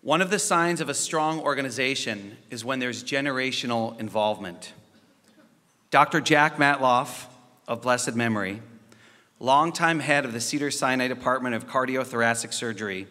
One of the signs of a strong organization is when there's generational involvement. Dr. Jack Matloff, of blessed memory, longtime head of the Cedars-Sinai Department of Cardiothoracic Surgery,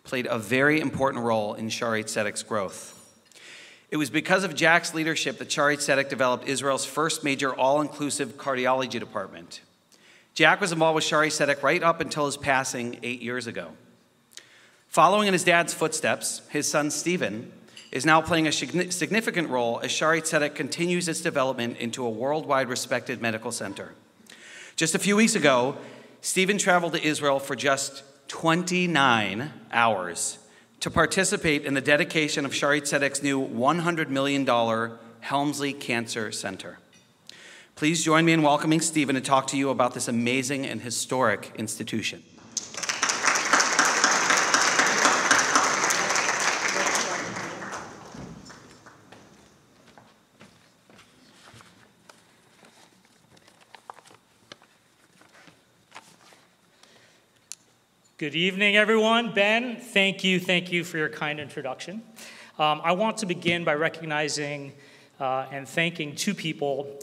played a very important role in Shaare Zedek's growth. It was because of Jack's leadership that Shaare Zedek developed Israel's first major all-inclusive cardiology department. Jack was involved with Shaare Zedek right up until his passing 8 years ago. Following in his dad's footsteps, his son Stephen is now playing a significant role as Shaare Zedek continues its development into a worldwide respected medical center. Just a few weeks ago, Stephen traveled to Israel for just 29 hours to participate in the dedication of Shaare Zedek's new $100 million Helmsley Cancer Center. Please join me in welcoming Stephen to talk to you about this amazing and historic institution. Good evening, everyone. Ben, thank you for your kind introduction. I want to begin by recognizing and thanking two people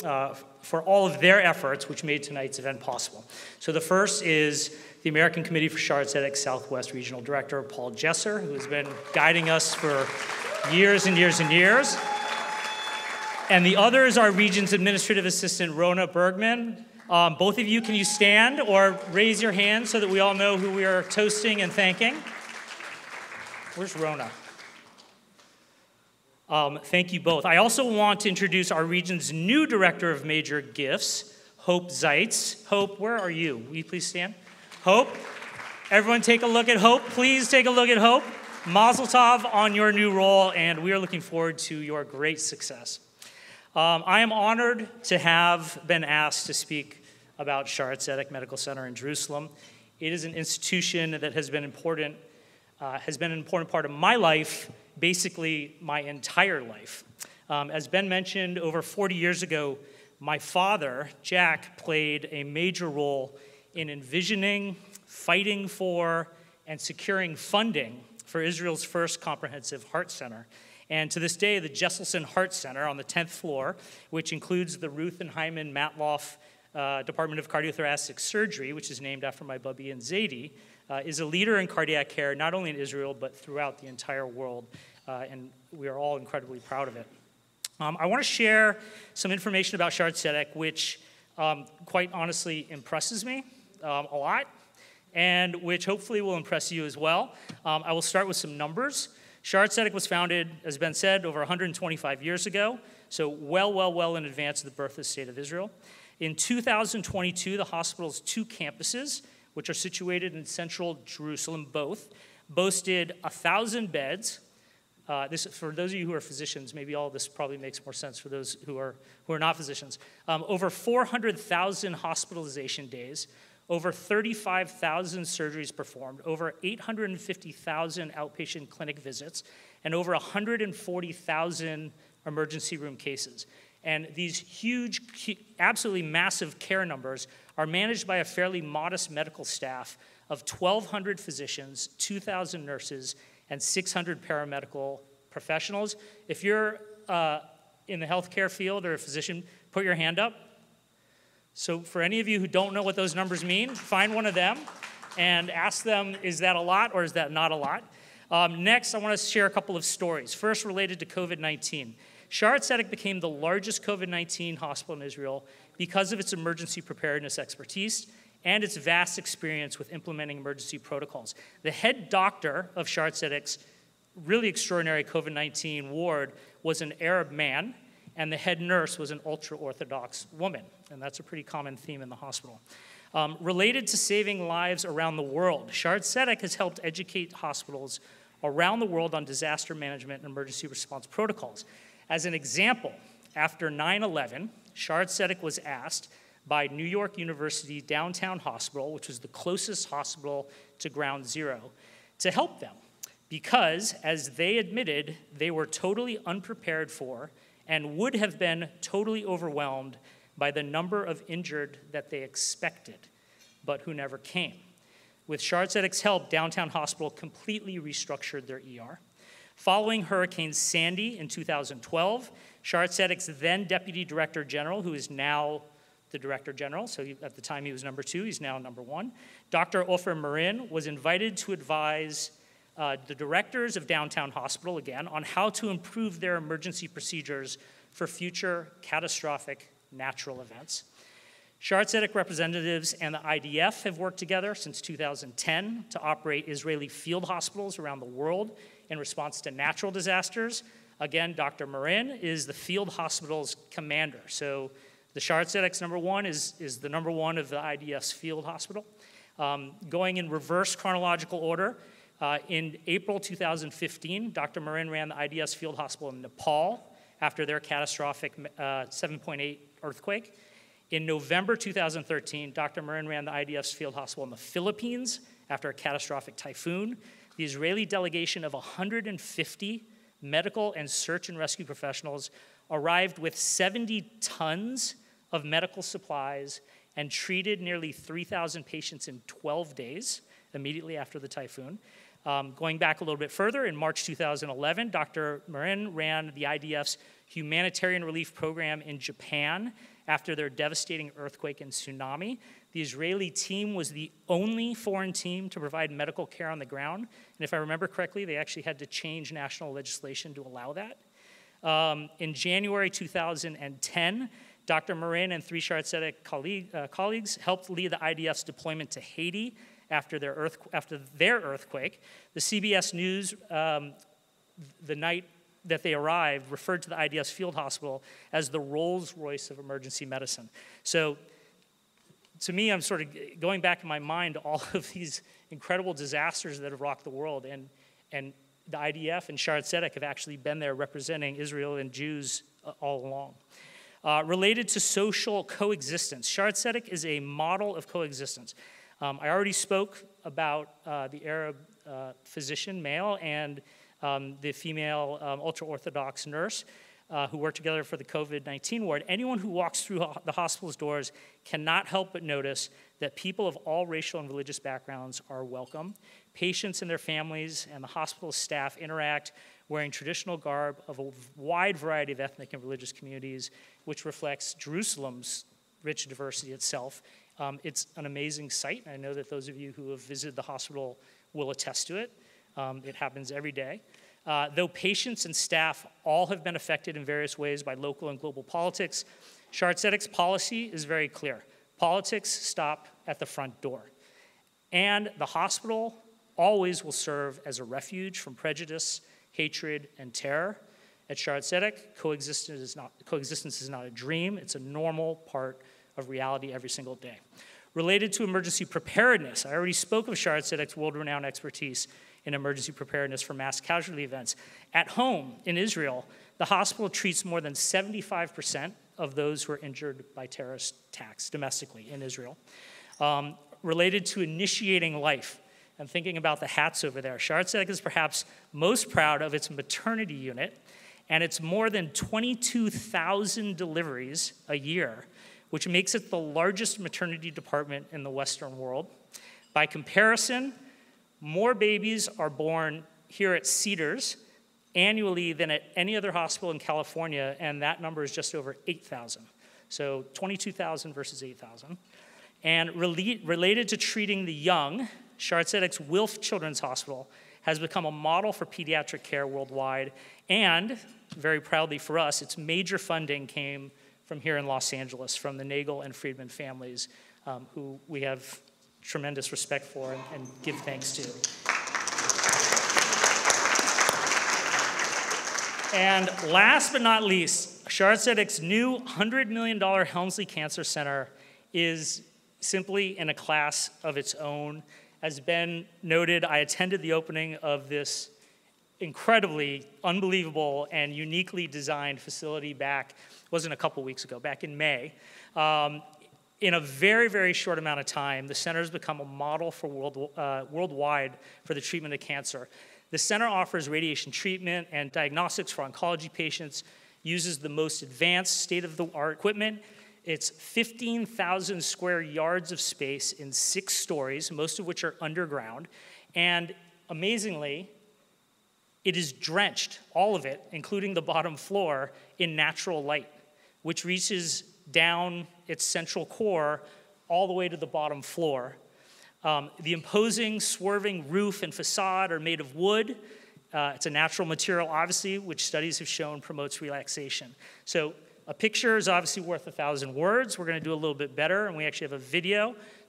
for all of their efforts which made tonight's event possible. So the first is the American Committee for Shaare Zedek Southwest Regional Director, Paul Jesser, who has been guiding us for years and years and years. And the other is our region's administrative assistant, Rona Bergman. Both of you, can you stand or raise your hand so that we all know who we are toasting and thanking? Where's Rona? Thank you both. I also want to introduce our region's new Director of Major Gifts, Hope Zeitz. Hope, where are you? Will you please stand? Hope, everyone take a look at Hope. Please take a look at Hope. Mazel tov on your new role, and we are looking forward to your great success. I am honored to have been asked to speak about Shaare Zedek Medical Center in Jerusalem. It is an institution that has been an important part of my life, basically my entire life. As Ben mentioned, over 40 years ago, my father, Jack, played a major role in envisioning, fighting for, and securing funding for Israel's first comprehensive heart center. And to this day, the Jesselson Heart Center on the 10th floor, which includes the Ruth and Hyman Matloff Department of Cardiothoracic Surgery, which is named after my bubby and Zadie, is a leader in cardiac care, not only in Israel, but throughout the entire world. And we are all incredibly proud of it. I want to share some information about Shaare Zedek, which quite honestly impresses me a lot, and which hopefully will impress you as well. I will start with some numbers. Shaare Zedek was founded, as Ben said, over 125 years ago, so well in advance of the birth of the State of Israel. In 2022, the hospital's two campuses, which are situated in central Jerusalem, both, boasted 1,000 beds. This, for those of you who are physicians, maybe all of this probably makes more sense for those who are not physicians. Over 400,000 hospitalization days, over 35,000 surgeries performed, over 850,000 outpatient clinic visits, and over 140,000 emergency room cases. And these huge, absolutely massive care numbers are managed by a fairly modest medical staff of 1,200 physicians, 2,000 nurses, and 600 paramedical professionals. If you're in the healthcare field or a physician, put your hand up. So for any of you who don't know what those numbers mean, find one of them and ask them, is that a lot or is that not a lot? Next, I want to share a couple of stories. First, related to COVID-19. Shaare Zedek became the largest COVID-19 hospital in Israel because of its emergency preparedness expertise and its vast experience with implementing emergency protocols. The head doctor of Shaare Zedek's really extraordinary COVID-19 ward was an Arab man, and the head nurse was an ultra-Orthodox woman, and that's a pretty common theme in the hospital. Related to saving lives around the world, Shaare Zedek has helped educate hospitals around the world on disaster management and emergency response protocols. As an example, after 9/11, Shaare Zedek was asked by New York University Downtown Hospital, which was the closest hospital to Ground Zero, to help them because, as they admitted, they were totally unprepared for and would have been totally overwhelmed by the number of injured that they expected, but who never came. With Shaare Zedek's help, Downtown Hospital completely restructured their ER. Following Hurricane Sandy in 2012, Shaare Zedek's then Deputy Director General, who is now the Director General, so at the time he was number 2, he's now number 1, Dr. Ofer Marin was invited to advise the directors of Downtown Hospital, again, on how to improve their emergency procedures for future catastrophic natural events. Shaare Zedek representatives and the IDF have worked together since 2010 to operate Israeli field hospitals around the world in response to natural disasters. Again, Dr. Marin is the field hospital's commander. So the Shaare Zedek's number 1 is the number 1 of the IDF's field hospital. Going in reverse chronological order, in April 2015, Dr. Marin ran the IDF's field hospital in Nepal after their catastrophic 7.8 earthquake. In November 2013, Dr. Marin ran the IDF's field hospital in the Philippines after a catastrophic typhoon. The Israeli delegation of 150 medical and search and rescue professionals arrived with 70 tons of medical supplies and treated nearly 3,000 patients in 12 days immediately after the typhoon. Going back a little bit further, in March 2011, Dr. Marin ran the IDF's humanitarian relief program in Japan after their devastating earthquake and tsunami. The Israeli team was the only foreign team to provide medical care on the ground. And if I remember correctly, they actually had to change national legislation to allow that. In January 2010, Dr. Marin and 3 Shaare Zedek colleagues helped lead the IDF's deployment to Haiti after their earthquake. The CBS News, the night that they arrived, referred to the IDF's field hospital as the Rolls-Royce of emergency medicine. So to me, I'm sort of going back in my mind to all of these incredible disasters that have rocked the world, and the IDF and Shaare Zedek have actually been there representing Israel and Jews all along. Related to social coexistence, Shaare Zedek is a model of coexistence. I already spoke about the Arab physician, male, and the female ultra-Orthodox nurse who worked together for the COVID-19 ward. Anyone who walks through the hospital's doors cannot help but notice that people of all racial and religious backgrounds are welcome. Patients and their families and the hospital staff interact wearing traditional garb of a wide variety of ethnic and religious communities, which reflects Jerusalem's rich diversity itself. It's an amazing sight, and I know that those of you who have visited the hospital will attest to it. It happens every day. Though patients and staff all have been affected in various ways by local and global politics, Shaare Zedek's policy is very clear. Politics stop at the front door. And the hospital always will serve as a refuge from prejudice, hatred, and terror. At Shaare Zedek, coexistence is not a dream. It's a normal part of reality every single day. Related to emergency preparedness, I already spoke of Shaare Zedek's world-renowned expertise in emergency preparedness for mass casualty events. At home in Israel, the hospital treats more than 75% of those who are injured by terrorist attacks domestically in Israel. Related to initiating life, and thinking about the hats over there, Shaare Zedek is perhaps most proud of its maternity unit and its more than 22,000 deliveries a year, which makes it the largest maternity department in the Western world. By comparison, more babies are born here at Cedars annually than at any other hospital in California, and that number is just over 8,000. So 22,000 versus 8,000. And related to treating the young, Shaare Zedek's Wilf Children's Hospital has become a model for pediatric care worldwide, and very proudly for us, its major funding came from here in Los Angeles, from the Nagel and Friedman families, who we have tremendous respect for and give thanks to. And last but not least, Shaare Zedek's new $100 million Helmsley Cancer Center is simply in a class of its own. As Ben noted, I attended the opening of this incredibly unbelievable and uniquely designed facility wasn't a couple weeks ago, back in May. In a very, very short amount of time, the center has become a model for worldwide for the treatment of cancer. The center offers radiation treatment and diagnostics for oncology patients, uses the most advanced state-of-the-art equipment. It's 15,000 square yards of space in 6 stories, most of which are underground. And amazingly, It is drenched, all of it, including the bottom floor, in natural light, which reaches down its central core all the way to the bottom floor. The imposing, swerving roof and facade are made of wood. It's a natural material, obviously, which studies have shown promotes relaxation. So a picture is obviously worth 1,000 words. We're going to do a little bit better, and we actually have a video.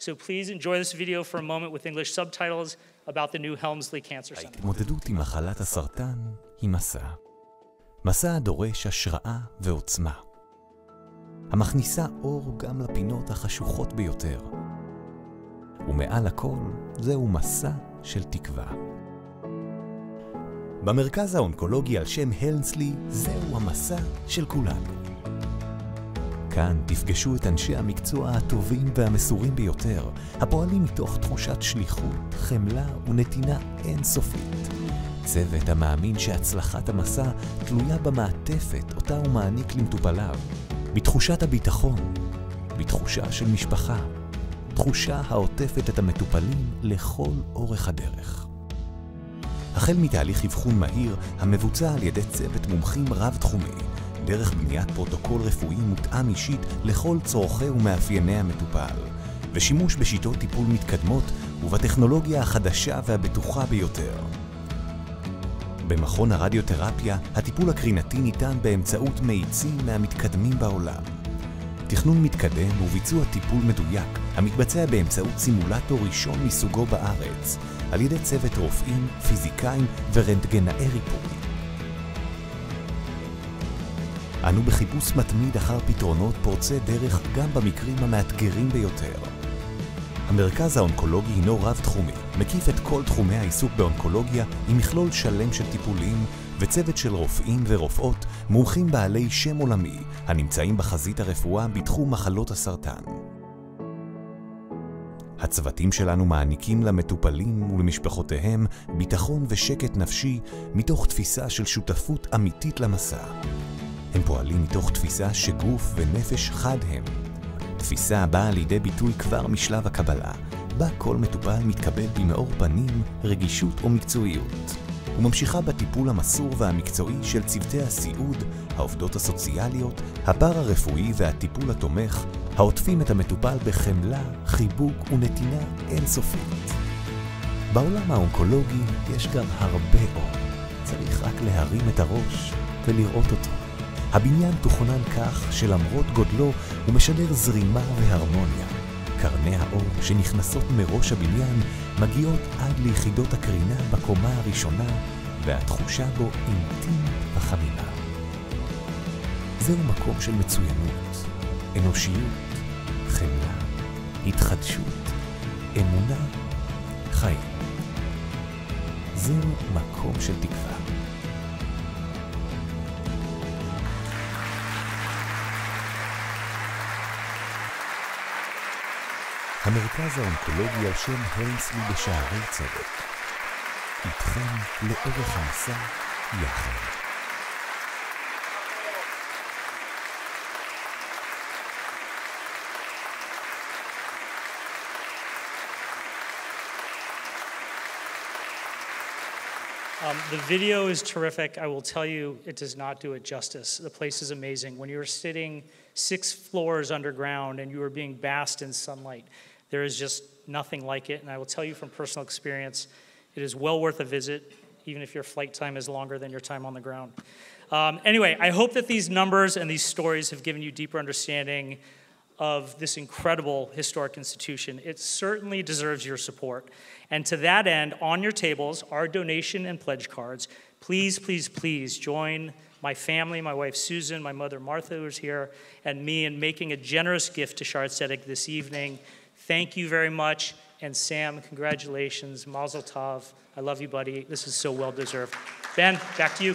So please enjoy this video for a moment with English subtitles about the new Helmsley Cancer Center. ההתמודדות עם מחלת הסרטן היא מסע. מסע הדורש השראה ועוצמה. המכניסה אור גם לפינות החשוכות ביותר. ומעל הכל, זהו מסע של תקווה. במרכז האונקולוגי על שם הלמסלי, זהו המסע של כולנו. כאן תפגשו את אנשי המקצוע הטובים והמסורים ביותר, הפועלים מתוך תחושת שליחות, חמלה ונתינה אינסופית. צוות המאמין שהצלחת המסע תלויה במעטפת אותה הוא מעניק למטופליו, בתחושת הביטחון, בתחושה של משפחה, תחושה העוטפת את המטופלים לכל אורך הדרך. החל מתהליך אבחון מהיר המבוצע על ידי צוות מומחים רב-תחומי, דרך בניית פרוטוקול רפואי מותאם אישית לכל צורכי ומאפייני המטופל, ושימוש בשיטות טיפול מתקדמות ובטכנולוגיה החדשה והבטוחה ביותר. במכון הרדיותרפיה, הטיפול הקרינתי ניתן באמצעות מאיצים מהמתקדמים בעולם. תכנון מתקדם וביצוע טיפול מדויק המתבצע באמצעות סימולטור ראשון מסוגו בארץ, על ידי צוות רופאים, פיזיקאים ורנטגנאי ריפוי. אנו בחיפוש מתמיד אחר פתרונות פורצי דרך גם במקרים המאתגרים ביותר. המרכז האונקולוגי הינו רב-תחומי, מקיף את כל תחומי העיסוק באונקולוגיה עם מכלול שלם של טיפולים וצוות של רופאים ורופאות מומחים בעלי שם עולמי הנמצאים בחזית הרפואה בתחום מחלות הסרטן. הצוותים שלנו מעניקים למטופלים ולמשפחותיהם ביטחון ושקט נפשי מתוך תפיסה של שותפות אמיתית למסע. הם פועלים מתוך תפיסה שגוף ונפש חד הם. תפיסה באה לידי ביטוי כבר משלב הקבלה, בה כל מטופל מתקבל במאור פנים, רגישות ומקצועיות. וממשיכה בטיפול המסור והמקצועי של צוותי הסיעוד, העובדות הסוציאליות, הפארה-רפואי והטיפול התומך, העוטפים את המטופל בחמלה, חיבוק ונתינה אינסופית. בעולם האונקולוגי יש גם הרבה אור. צריך רק להרים את הראש ולראות אותו. הבניין תוכנן כך שלמרות גודלו הוא משדר זרימה והרמוניה. קרני האור שנכנסות מראש הבניין מגיעות עד ליחידות הקרינה בקומה הראשונה, והתחושה בו אינטימית וחמימה. זהו מקום של מצוינות, אנושיות, חמלה, התחדשות, אמונה, חיים. זהו מקום של תקווה. המרכז האונקולוגי על שם הלמסלי בשערי צדק. איתכם לאורך המסע יחד. The video is terrific. I will tell you, it does not do it justice. The place is amazing. When you're sitting 6 floors underground and you are being basked in sunlight, there is just nothing like it. And I will tell you from personal experience, it is well worth a visit, even if your flight time is longer than your time on the ground. Anyway, I hope that these numbers and these stories have given you deeper understanding of this incredible historic institution. It certainly deserves your support. And to that end, on your tables are donation and pledge cards. Please, please, please join my family, my wife Susan, my mother Martha, who's here, and me in making a generous gift to Shaare Zedek this evening. Thank you very much. And Sam, congratulations. Mazel tov. I love you, buddy. This is so well deserved. Ben, back to you.